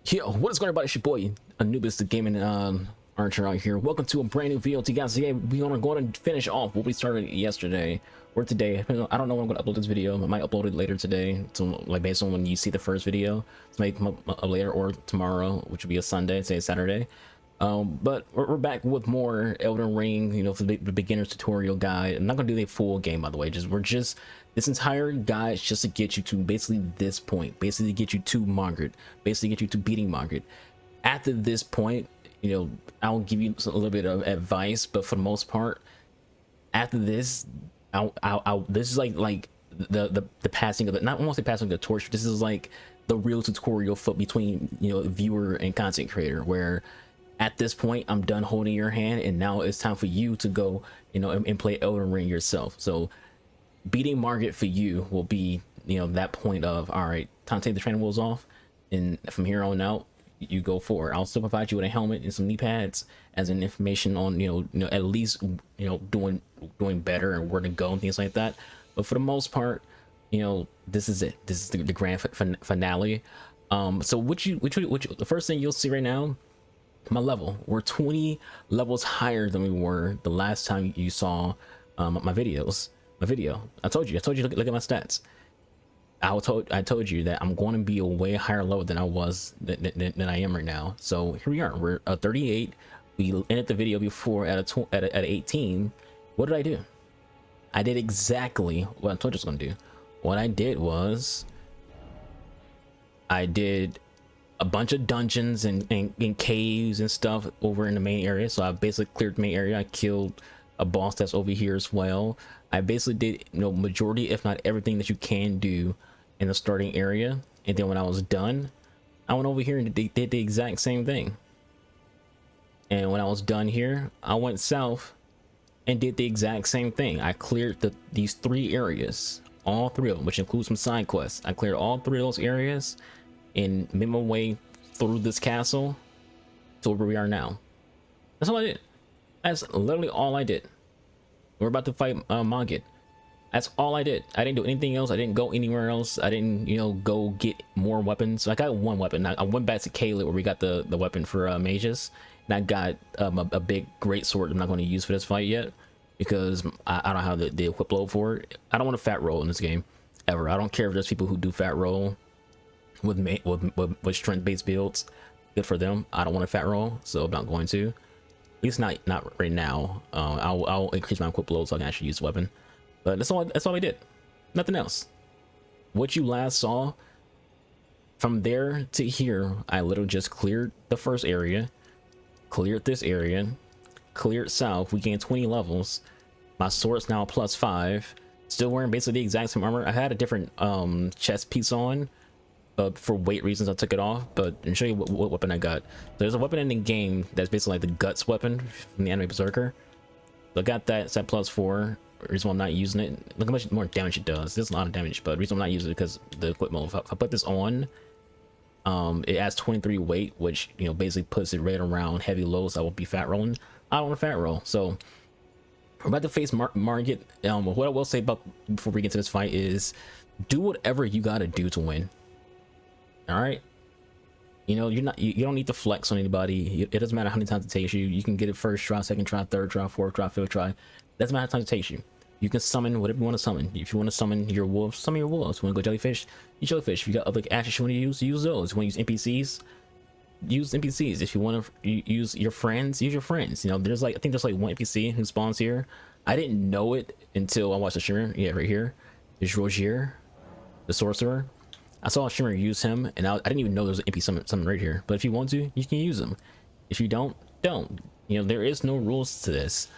Yo, what is going on, everybody? It's your boy Anubis, the gaming archer out here. Welcome to a brand new video. Guys, today we are going to finish off what we started yesterday or today. I don't know when I'm going to upload this video. I might upload it later today, so like based on when you see the first video. It's maybe later or tomorrow, which will be a Sunday. Say Saturday. But we're back with more Elden Ring, you know, for the beginner's tutorial guide. I'm not gonna do the full game, by the way. This entire guide is just to get you to basically this point, basically get you to Margit, basically get you to beating Margit. After this point, you know, I'll give you a little bit of advice, but for the most part, after this, this is like the passing of the, not almost the passing of the torch. This is like the real tutorial for between, you know, viewer and content creator, where at this point I'm done holding your hand and now it's time for you to go, you know, and play Elden Ring yourself. So beating Margit for you will be, you know, that point of, all right, time to take the training wheels off, and from here on out you go forward. I'll still provide you with a helmet and some knee pads as an information on, you know, at least, you know, doing better and where to go and things like that. But for the most part, you know, this is it. This is the grand finale. So the first thing you'll see right now, my level, we're 20 levels higher than we were the last time you saw my video. I told you, look at my stats. I told you that I'm going to be a way higher level than I was than I am right now. So here we are. We're at 38. We ended the video before at 18. What did I do? I did exactly what I told you I was going to do. What I did was I did a bunch of dungeons and caves and stuff over in the main area. So I basically cleared the main area. I killed a boss that's over here as well. I basically did, you know, majority if not everything that you can do in the starting area. And then when I was done, I went over here and did the exact same thing. And when I was done here, I went south and did the exact same thing. I cleared these 3 areas, all 3 of them, which includes some side quests. I cleared all 3 of those areas and made my way through this castle to where we are now. That's all I did. That's literally all I did. We're about to fight Margit. That's all I did. I didn't do anything else. I didn't go anywhere else. I didn't, you know, go get more weapons. So I got 1 weapon. I went back to Kayla where we got the weapon for mages, and I got a big great sword I'm not going to use for this fight yet because I don't have the equip load for it. I don't want to fat roll in this game ever. I don't care if there's people who do fat roll with strength based builds. Good for them. I don't want to fat roll, so I'm not going to. At least not right now. I'll increase my equip load so I can actually use the weapon. But that's all I did. Nothing else. What you last saw, from there to here, I literally just cleared the first area, cleared this area, cleared south. We gained 20 levels. My sword's now +5. Still wearing basically the exact same armor. I had a different chest piece on, but for weight reasons I took it off. But I'll show you what weapon I got. There's a weapon in the game that's basically like the guts weapon from the anime Berserker. So I got that. It's at +4. The reason why I'm not using it, look how much more damage it does. There's a lot of damage, but the reason I'm not using it because the equip mode. If I put this on, it adds 23 weight, which, you know, basically puts it right around heavy lows. I will be fat rolling. I don't want to fat roll, so we're about to face Margit. What I will say about before we get to this fight is, do whatever you got to do to win. All right, you know, you don't need to flex on anybody. It doesn't matter how many times it takes you. You can get it first try, second try, third try, fourth try, fifth try. Doesn't matter how many times it takes you. You can summon whatever you want to summon. If you want to summon your wolves, summon your wolves. If you want to go jellyfish, use jellyfish. If you got other actions you want to use those. If you want to use NPCs, use NPCs. If you want to use your friends, use your friends. You know, there's like, I think there's like 1 NPC who spawns here. I didn't know it until I watched the streamer. Yeah, right here. There's Rogier, the sorcerer. I saw a streamer use him, and I didn't even know there was an NPC summon right here. But if you want to, you can use them. If you don't. You know, there is no rules to this.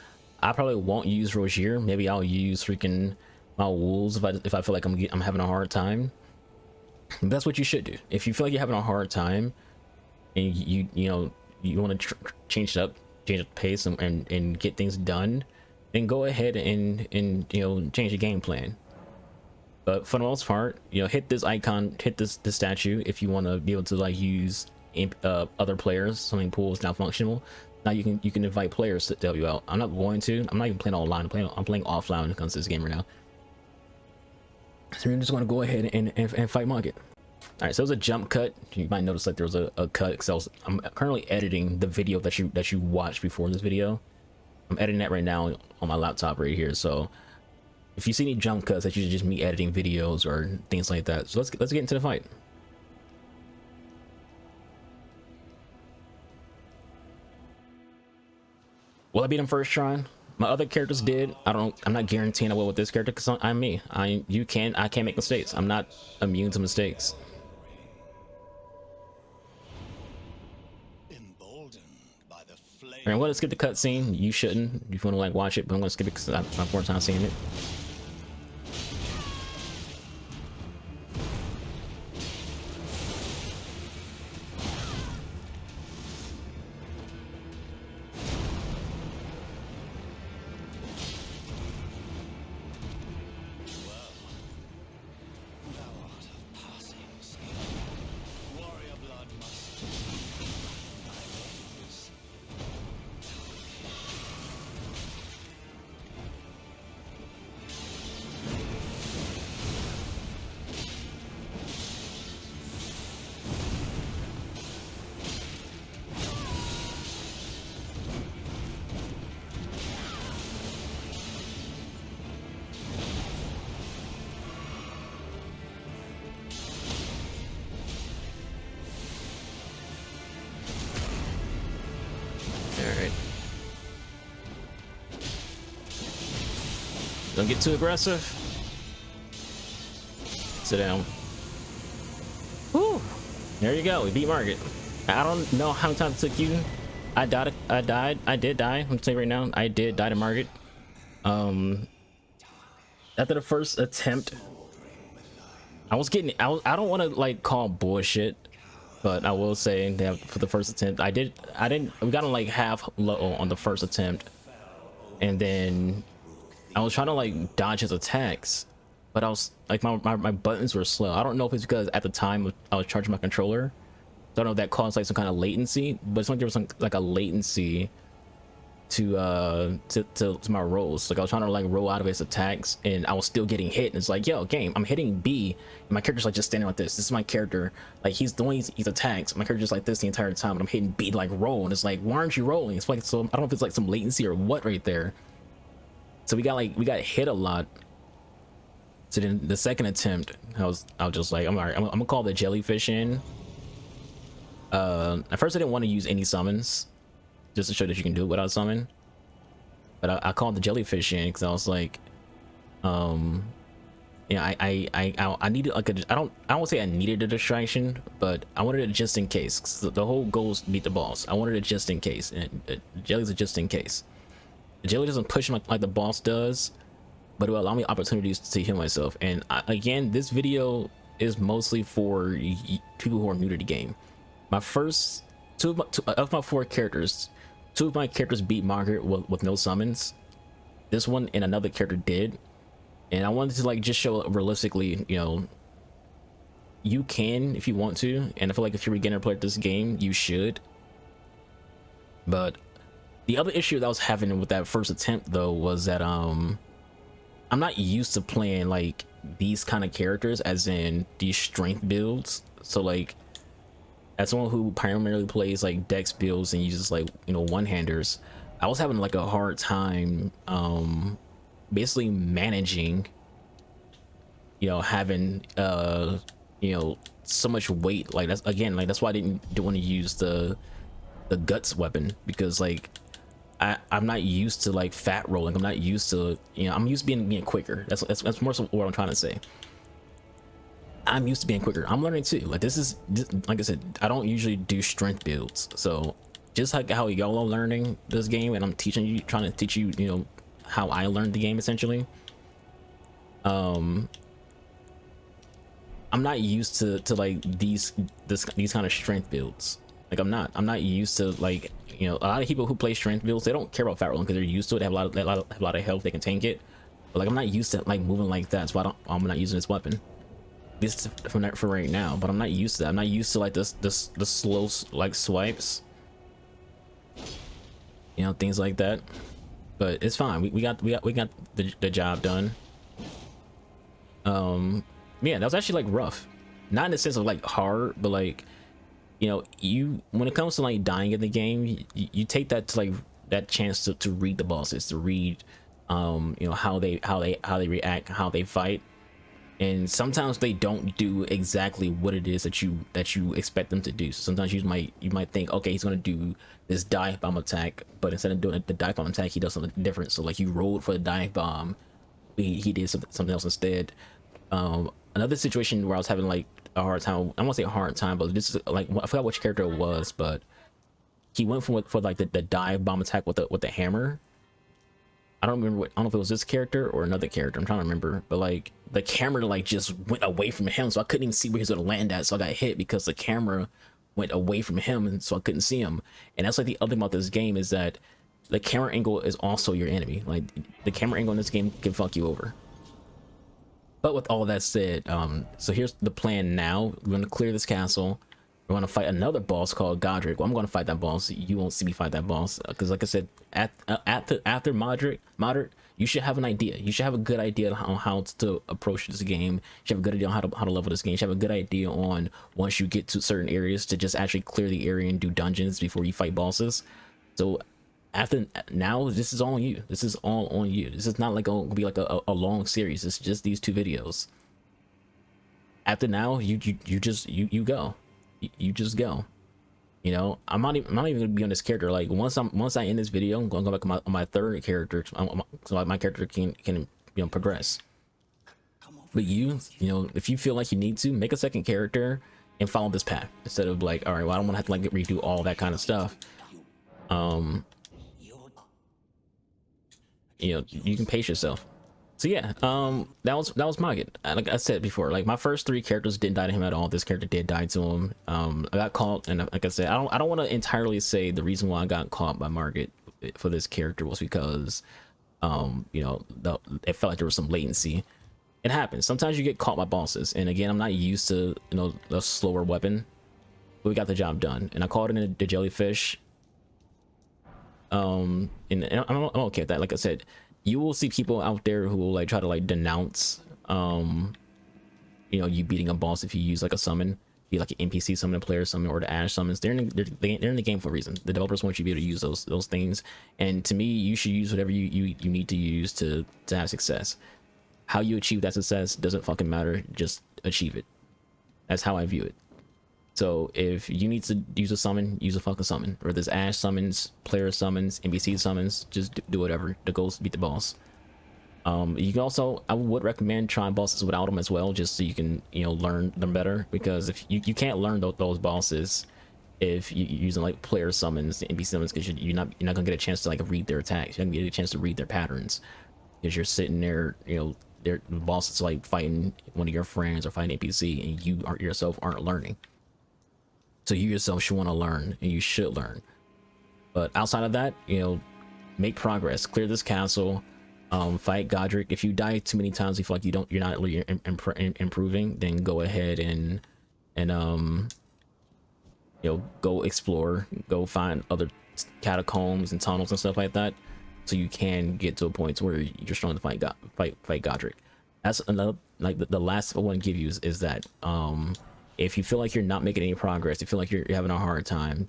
I probably won't use Rogier. Maybe I'll use freaking my wolves if I feel like I'm having a hard time. But that's what you should do. If you feel like you're having a hard time and you know you want to change it up, change the pace and get things done, then go ahead and you know, change your game plan. But for the most part, you know, hit this icon, hit this statue if you want to be able to like use other players. Swimming pool is now functional. Now you can invite players to help you out. I'm not going to. I'm not even playing online. I'm playing offline when it comes to this game right now. So we're just going to go ahead and fight Margit. All right, so it was a jump cut. You might notice that there was a cut because I'm currently editing the video that you watched before this video. I'm editing that right now on my laptop right here. So if you see any jump cuts, that's usually just me editing videos or things like that. So let's get into the fight. Will I beat him first try? My other characters did. I'm not guaranteeing I will with this character because I'm me. I can't make mistakes. I'm not immune to mistakes. Alright, I'm gonna skip the cutscene. You shouldn't. If you want to like watch it, but I'm gonna skip it because it's my first time seeing it. Alright. Don't get too aggressive. Sit down. Woo! There you go. We beat Margit. I don't know how many times it took you. I did die. I'm gonna tell you right now, I did die to Margit. After the first attempt, I don't want to like call bullshit, but I will say that for the first attempt, we got on like half low on the first attempt, and then I was trying to like dodge his attacks, but I was like my buttons were slow. I don't know if it's because at the time I was charging my controller. I don't know if that caused like some kind of latency, but it's like there was like a latency to my rolls. Like I was trying to like roll out of his attacks and I was still getting hit, and it's like, yo, game, I'm hitting B and my character's like just standing like this. This is my character, like he's doing his attacks, my character's like this the entire time, and I'm hitting B to like roll, and it's like, why aren't you rolling? It's like, so I don't know if it's like some latency or what right there. So we got hit a lot. So then the second attempt, I was just like, I'm alright, I'm gonna call the jellyfish in. At first I didn't want to use any summons just to show that you can do it without summon, but I called the jellyfish in because I was like, yeah, I needed like I don't want to say I needed a distraction, but I wanted it just in case, 'cause the whole goal is to beat the boss. I wanted it just in case, and the jelly's a just in case. The jelly doesn't push like the boss does, but it will allow me opportunities to heal myself. And again, this video is mostly for people who are new to the game. My first two of my four characters, two of my characters beat Margit with no summons. This one and another character did, and I wanted to like just show realistically, you know, you can if you want to, and I feel like if you're a beginner player at this game, you should. But the other issue that I was having with that first attempt though was that I'm not used to playing like these kind of characters, as in these strength builds. So like, as someone who primarily plays like dex builds and uses like, you know, one-handers, I was having like a hard time basically managing, you know, having you know, so much weight. Like that's why I didn't want to use the guts weapon, because like I'm not used to like fat rolling. I'm not used to, you know, I'm used to being quicker. That's more so what I'm trying to say. I'm used to being quicker. I'm learning too. Like this, like I said, I don't usually do strength builds. So just like how y'all are learning this game, and I'm teaching you, trying to teach you, you know, how I learned the game essentially. I'm not used to like these kind of strength builds. Like I'm not used to, like, you know, a lot of people who play strength builds, they don't care about fat rolling because they're used to it. They have a lot of health, they can tank it. But like I'm not used to like moving like that, so I'm not using this weapon. This for right now, but I'm not used to that. I'm not used to like the slow like swipes, you know, things like that. But it's fine. We got the job done. Yeah, that was actually like rough. not in the sense of like hard, but like, you know, you when it comes to like dying in the game, you take that to like that chance to read the bosses, to read you know, how they react, how they fight. And sometimes they don't do exactly what it is that you expect them to do. So sometimes you might think, okay, he's gonna do this dive bomb attack, but instead of doing the dive bomb attack, he does something different. So like you rolled for the dive bomb, he did something else instead. Another situation where I was having like a hard time, I won't say a hard time, but this is like, I forgot which character it was, but he went for like the dive bomb attack with the hammer. I don't remember I don't know if it was this character or another character. I'm trying to remember, but like the camera like just went away from him, so I couldn't even see where he was gonna land at. So I got hit because the camera went away from him, and so I couldn't see him. And that's like the other thing about this game is that the camera angle is also your enemy. Like the camera angle in this game can fuck you over. But with all that said, so here's the plan now. We're gonna clear this castle. We're gonna fight another boss called Godric. Well, I'm gonna fight that boss. You won't see me fight that boss because, like I said, after Modric, you should have an idea. You should have a good idea on how to approach this game. You should have a good idea on how to level this game. You should have a good idea on once you get to certain areas to just actually clear the area and do dungeons before you fight bosses. So after now, this is all on you. This is all on you. This is not like gonna be like a long series. It's just these 2 videos. After now, you just go. You just go. You know, I'm not even gonna be on this character. Like once I end this video, I'm gonna go back on my 3rd character, so my character can you know, progress. But you know, if you feel like you need to, make a 2nd character and follow this path instead of like, all right, well, I don't want to have to like redo all that kind of stuff. You know, you can pace yourself. So yeah, that was Margit. Like I said before, like my first 3 characters didn't die to him at all. This character did die to him. I got caught, and like I said, I don't want to entirely say the reason why I got caught by Margit for this character was because you know, it felt like there was some latency. It happens. Sometimes you get caught by bosses, and again, I'm not used to, you know, a slower weapon, but we got the job done. And I caught it in the jellyfish. And I'm okay with that. Like I said, you will see people out there who will like try to like denounce you know, you beating a boss if you use like a summon, be like an NPC summon, a player summon, or the Ash summons. They're in the game for a reason. The developers want you to be able to use those things, and to me, you should use whatever you need to use to have success. How you achieve that success doesn't fucking matter. Just achieve it. That's how I view it. So if you need to use a summon, use a fucking summon. Or there's Ash summons, player summons, NPC summons, just do whatever. The goal is to beat the boss. You can also, I would recommend trying bosses without them as well, just so you can, you know, learn them better. Because if you can't learn those bosses if you're using like player summons, NPC summons, because you're not gonna get a chance to like read their attacks. You're not gonna get a chance to read their patterns because you're sitting there, you know, the boss is like fighting one of your friends or fighting NPC, and you yourself aren't learning. So you yourself should want to learn, and you should learn. But outside of that, you know, make progress, clear this castle, fight Godric. If you die too many times, you feel like you're not really improving, then go ahead and you know, go explore, go find other catacombs and tunnels and stuff like that, so you can get to a point where you're strong to fight Godric. That's another, like the last I want to give you is that if you feel like you're not making any progress, you feel like you're having a hard time,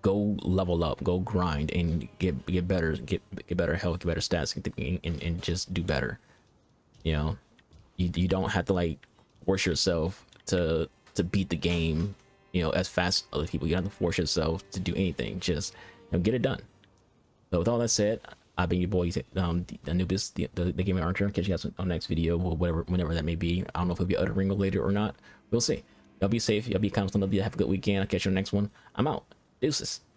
go level up, go grind, and get better, get better health, get better stats, and just do better. You know, you don't have to like force yourself to beat the game, you know, as fast as other people. You don't have to force yourself to do anything. Just, you know, get it done. So with all that said, I've been your boy, Anubis, the gaming archer. Catch you guys on the next video, or whenever that may be. I don't know if it'll be uttering later or not. We'll see. Y'all be safe. Y'all be kind of somebody. Have a good weekend. I'll catch you on the next one. I'm out. Deuces.